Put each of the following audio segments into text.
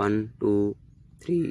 1 2 3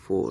4,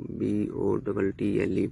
BOTTLE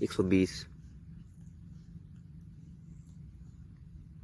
120